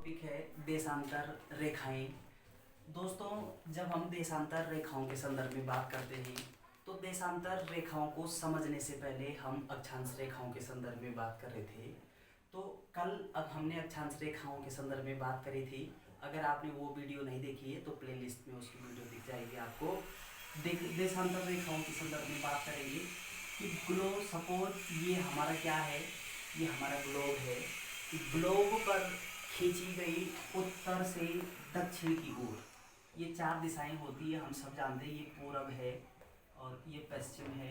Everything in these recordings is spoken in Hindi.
टॉपिक है देशांतर रेखाएं। दोस्तों, जब हम देशांतर रेखाओं के संदर्भ में बात करते हैं तो देशांतर रेखाओं को समझने से पहले हम अक्षांश रेखाओं के संदर्भ में बात कर रहे थे। तो कल अब हमने अक्षांश रेखाओं के संदर्भ में बात करी थी। अगर आपने वो वीडियो नहीं देखी है तो प्लेलिस्ट में उसकी वीडियो दिख जाएगी आपको। देशांतर रेखाओं के संदर्भ में बात करेंगे कि ग्लोब, सपोज ये हमारा क्या है, ये हमारा ग्लोब है। ग्लोब पर खींची गई उत्तर से दक्षिण की ओर ये चार दिशाएं होती है, हम सब जानते हैं। ये पूरब है और ये पश्चिम है,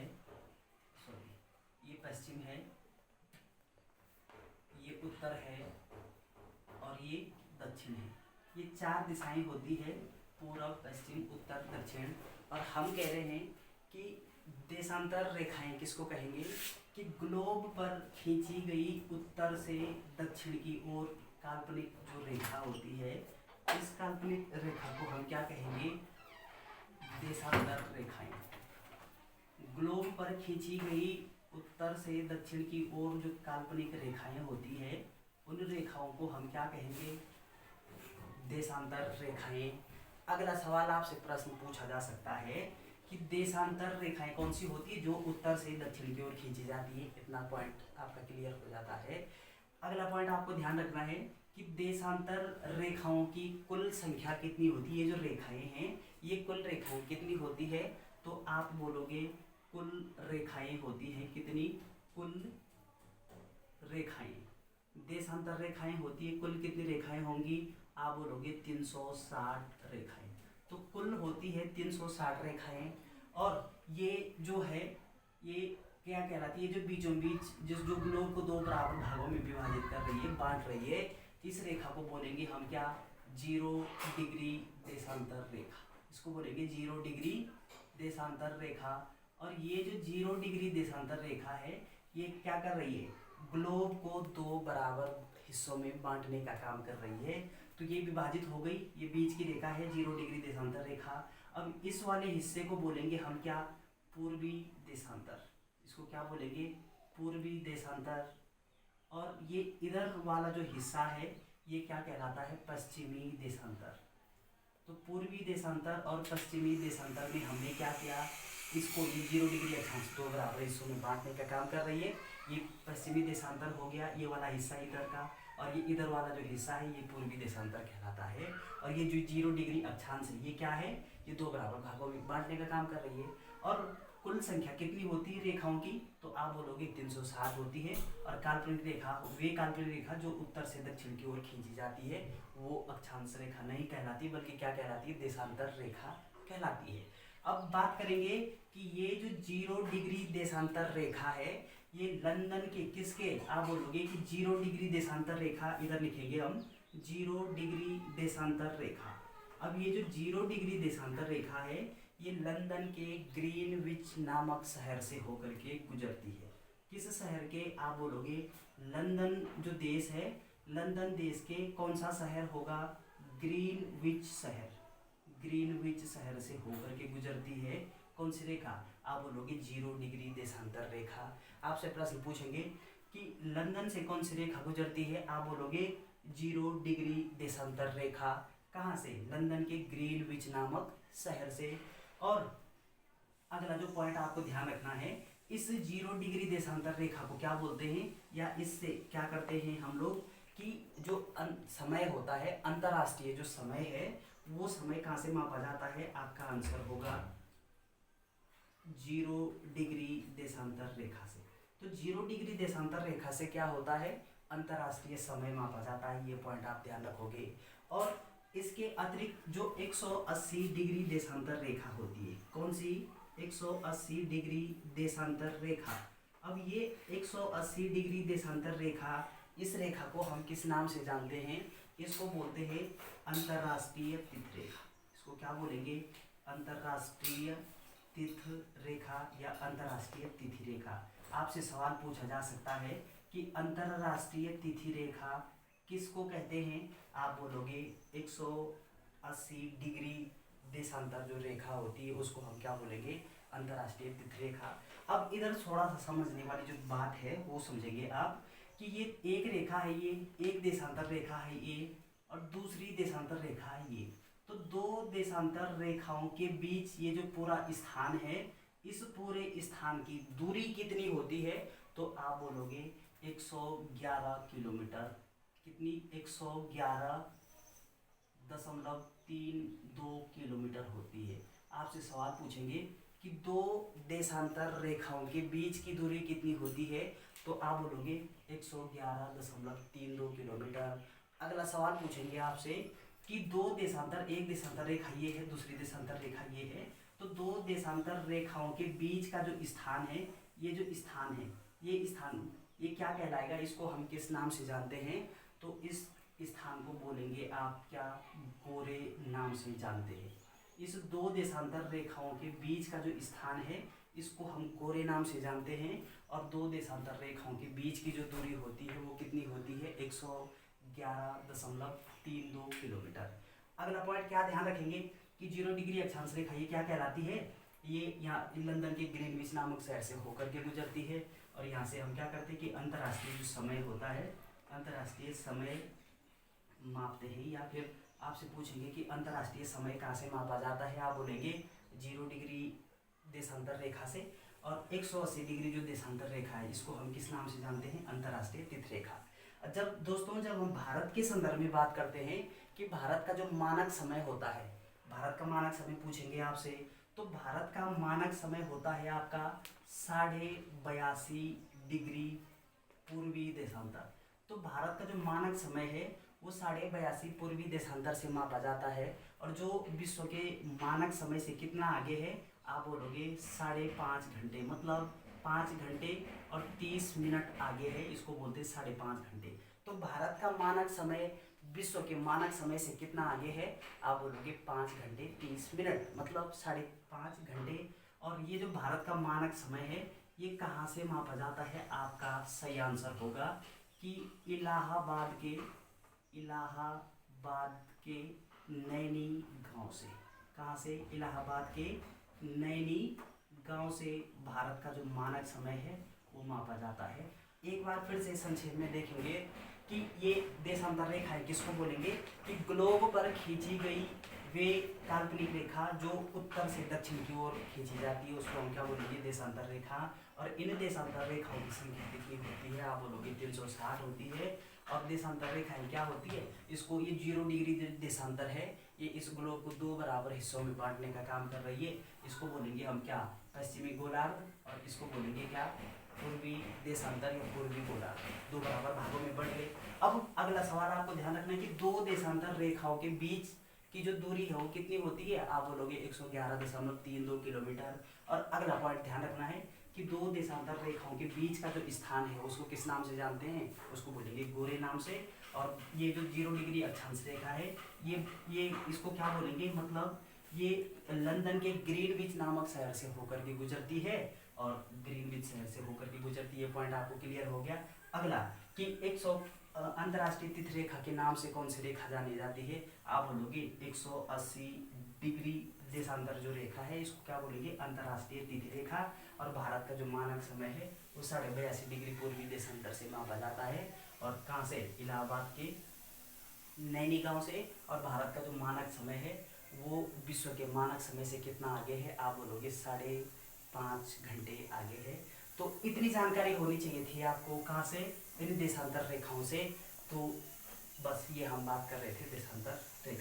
सॉरी ये पश्चिम है, ये उत्तर है और ये दक्षिण है। ये चार दिशाएं होती है, पूरब, पश्चिम, उत्तर, दक्षिण। और हम कह रहे हैं कि देशांतर रेखाएं किसको कहेंगे कि ग्लोब पर खींची गई उत्तर से दक्षिण की ओर काल्पनिक जो रेखा होती है, इस काल्पनिक रेखा को हम क्या कहेंगे, देशांतर रेखाएं। ग्लोब पर खींची गई उत्तर से दक्षिण की ओर जो काल्पनिक रेखाएं होती है, उन रेखाओं को हम क्या कहेंगे, देशांतर रेखाएं। अगला सवाल आपसे प्रश्न पूछा जा सकता है कि देशांतर रेखाएं कौन सी होती है, जो उत्तर से दक्षिण की ओर खींची जाती है। इतना पॉइंट आपका क्लियर हो जाता है। अगला पॉइंट आपको ध्यान रखना है कि देशांतर रेखाओं की कुल संख्या कितनी होती है। ये जो रेखाएं हैं, ये कुल रेखाएं कितनी होती है, तो आप बोलोगे कुल रेखाएं होती हैं कितनी, कुल रेखाएं, देशांतर रेखाएं होती है कुल कितनी रेखाएं होंगी, आप बोलोगे 360 रेखाएं। तो कुल होती है 360 रेखाएं। और ये जो है ये क्या कहलाती है, जो बीचों बीच जिस जो ग्लोब को दो बराबर भागों में विभाजित कर रही है, बांट रही है, इस रेखा को बोलेंगे हम क्या, 0 डिग्री देशांतर रेखा। इसको बोलेंगे 0 डिग्री देशांतर रेखा। और ये जो 0 डिग्री देशांतर रेखा है, ये क्या कर रही है, ग्लोब को दो बराबर हिस्सों में बांटने का काम कर रही है। तो ये विभाजित हो गई, ये बीच की रेखा है 0 डिग्री देशांतर रेखा। अब इस वाले हिस्से को बोलेंगे हम क्या, पूर्वी देशांतर। इसको क्या बोलेंगे, पूर्वी देशांतर। और ये इधर वाला जो हिस्सा है, ये क्या कहलाता है, पश्चिमी देशांतर। तो पूर्वी देशांतर और पश्चिमी देशांतर में हमने क्या किया, इसको ये 0 डिग्री अक्षांश दो बराबर हिस्सों में बांटने का काम कर रही है। ये पश्चिमी देशांतर हो गया, ये वाला हिस्सा इधर का, और ये इधर वाला जो हिस्सा है ये पूर्वी देशांतर कहलाता है। और ये जो 0 डिग्री अक्षांश है, ये क्या है, ये दो बराबर भागों में बांटने का काम कर रही है। और कुल संख्या कितनी होती है रेखाओं की, तो आप बोलोगे 360 होती है। और काल्पनिक रेखा, वे काल्पनिक रेखा जो उत्तर से दक्षिण की ओर खींची जाती है, वो अक्षांश रेखा नहीं कहलाती, बल्कि क्या कहलाती है, देशांतर रेखा कहलाती है। अब बात करेंगे कि ये जो 0 डिग्री देशांतर रेखा है, ये लंदन के किसके, आप बोलोगे कि 0 डिग्री देशांतर रेखा, इधर लिखेंगे हम 0 डिग्री देशांतर रेखा। अब ये जो 0 डिग्री देशांतर रेखा है, ये लंदन के ग्रीनविच नामक शहर से होकर के गुजरती है। किस शहर के, आप बोलोगे लंदन जो देश है, लंदन देश के कौन सा शहर होगा, ग्रीनविच शहर। ग्रीनविच शहर से होकर के गुजरती है कौन सी रेखा, आप बोलोगे 0 डिग्री देशांतर रेखा। आपसे प्रश्न पूछेंगे कि लंदन से कौन सी रेखा गुजरती है, आप बोलोगे 0 डिग्री देशांतर रेखा। कहाँ से, लंदन के ग्रीनविच नामक शहर से। और अगला जो पॉइंट आपको ध्यान रखना है, इस 0 डिग्री देशांतर रेखा को क्या बोलते हैं, या इससे क्या करते हैं हम लोग कि जो समय होता है, अंतर्राष्ट्रीय जो समय है, वो समय कहाँ से मापा जाता है, आपका आंसर होगा 0 डिग्री देशांतर रेखा से। तो 0 डिग्री देशांतर रेखा से क्या होता है, अंतर्राष्ट्रीय समय मापा जाता है। ये पॉइंट आप ध्यान रखोगे। और इसके अतिरिक्त जो 180 डिग्री देशांतर रेखा होती है, कौन सी, 180 डिग्री देशांतर रेखा। अब ये 180 डिग्री देशांतर रेखा, इस रेखा को हम किस नाम से जानते हैं, इसको बोलते हैं अंतर्राष्ट्रीय तिथि रेखा। इसको क्या बोलेंगे, अंतर्राष्ट्रीय तिथि रेखा या अंतर्राष्ट्रीय तिथि रेखा। आपसे सवाल पूछा जा सकता है कि अंतर्राष्ट्रीय तिथि रेखा किसको कहते हैं, आप बोलोगे 180 डिग्री देशांतर जो रेखा होती है उसको हम क्या बोलेंगे, अंतर्राष्ट्रीय तिथि रेखा। अब इधर थोड़ा सा समझने वाली जो बात है वो समझेंगे आप कि ये एक रेखा है, ये एक देशांतर रेखा है, ये और दूसरी देशांतर रेखा है ये। तो दो देशांतर रेखाओं के बीच ये जो पूरा स्थान है, इस पूरे स्थान की दूरी कितनी होती है? तो आप बोलोगे 111 किलोमीटर। कितनी? 111.32 किलोमीटर होती है। आपसे सवाल पूछेंगे कि दो देशांतर रेखाओं के बीच की दूरी कितनी होती है? तो आप बोलोगे 111.32 किलोमीटर। अगला सवाल पूछेंगे आपसे कि दो देशांतर, एक देशांतर रेखा ये है, दूसरी देशांतर रेखा ये है, तो दो देशांतर रेखाओं के बीच का जो स्थान है, ये जो स्थान है, ये स्थान ये क्या कहलाएगा? इसको हम किस नाम से जानते हैं? तो इस स्थान को बोलेंगे आप क्या? गोरे नाम से जानते हैं। इस दो देशांतर रेखाओं के बीच का जो स्थान है, इसको हम गोरे नाम से जानते हैं। और दो देशांतर रेखाओं के बीच की जो दूरी होती है वो कितनी होती है? 111.32 किलोमीटर। अगला पॉइंट क्या ध्यान रखेंगे कि 0 डिग्री अक्षांश रेखा ये क्या कहलाती है? ये यहाँ लंदन के ग्रीनविच नामक शहर से होकर के गुजरती है। और यहाँ से हम क्या करते हैं कि अंतर्राष्ट्रीय जो समय होता है, अंतर्राष्ट्रीय समय मापते हैं। या फिर आपसे पूछेंगे कि अंतर्राष्ट्रीय समय कहाँ से मापा जाता है? आप बोलेंगे 0 डिग्री देशांतर रेखा से। और 180 डिग्री जो देशांतर रेखा है, इसको हम किस नाम से जानते हैं? अंतर्राष्ट्रीय तिथि रेखा। जब हम भारत के संदर्भ में बात करते हैं कि भारत का जो मानक समय होता है, भारत का मानक समय पूछेंगे आपसे, तो भारत का मानक समय होता है आपका 82.5 डिग्री पूर्वी देशांतर। तो भारत का जो मानक समय है वो 82.5 पूर्वी देशांतर से मापा जाता है। और जो विश्व के मानक समय से कितना आगे है? आप बोलोगे 5.5 घंटे, मतलब 5 घंटे और 30 मिनट आगे है, इसको बोलते हैं 5.5 घंटे। तो भारत का मानक समय विश्व के मानक समय से कितना आगे है? आप बोलोगे 5 घंटे 30 मिनट, मतलब 5.5 घंटे। और ये जो भारत का मानक समय है ये कहाँ से मापा जाता है? आपका सही आंसर होगा कि इलाहाबाद के नैनी गांव से। कहाँ से? इलाहाबाद के नैनी गांव से भारत का जो मानक समय है वो मापा जाता है। एक बार फिर से संक्षेप में देखेंगे कि ये देशांतर रेखाएं किसको बोलेंगे? कि ग्लोब पर खींची गई वे काल्पनिक रेखा जो उत्तर से दक्षिण की ओर खींची जाती है, उसको हम क्या बोलेंगे? देशांतर रेखा। और इन देशांतर रेखाओं की संख्या कितनी होती है? आप बोलोगे 360 होती है। और देशांतर रेखाएं क्या होती है? इसको ये 0 डिग्री देशांतर है, ये इस ग्लोब को 2 बराबर हिस्सों में बांटने का काम कर रही है। इसको बोलेंगे हम क्या? पश्चिमी गोलार्ध। और इसको बोलेंगे क्या? पूर्वी देशांतर या पूर्वी गोलार्ध। 2 बराबर भागों में बढ़ गए। अब अगला सवाल आपको ध्यान रखना है कि दो देशांतर रेखाओं के बीच की जो दूरी है वो कितनी होती है? आप बोलोगे 111.32 किलोमीटर। और अगला पॉइंट ध्यान रखना है कि दो देशांतर रेखाओं के बीच का जो स्थान है उसको किस नाम से जानते हैं? उसको बोलेंगे गोरे नाम से। और ये जो 0 डिग्री अक्षांश रेखा है ये इसको क्या बोलेंगे? मतलब ये लंदन के ग्रीनविच नामक शहर से होकर के गुजरती है। और ग्रीनविच शहर से होकर के गुजरती है। पॉइंट आपको क्लियर हो गया। अगला कि 100 अंतर्राष्ट्रीय तिथि रेखा के नाम से कौन सी रेखा जानी जाती है? आप बोलोगे 180 डिग्री देशांतर जो रेखा है इसको क्या बोलेंगे? अंतर्राष्ट्रीय तिथि रेखा। और भारत का जो मानक समय है वो 82.5 डिग्री पूर्वी देशांतर से मापा जाता है। और कहाँ से? इलाहाबाद के नैनी गांव से। और भारत का जो मानक समय है वो विश्व के मानक समय से कितना आगे है? आप बोलोगे 5.5 घंटे आगे है। तो इतनी जानकारी होनी चाहिए थी आपको। कहाँ से? इन देशांतर रेखाओं से। तो बस ये हम बात कर रहे थे देशांतर रेखा।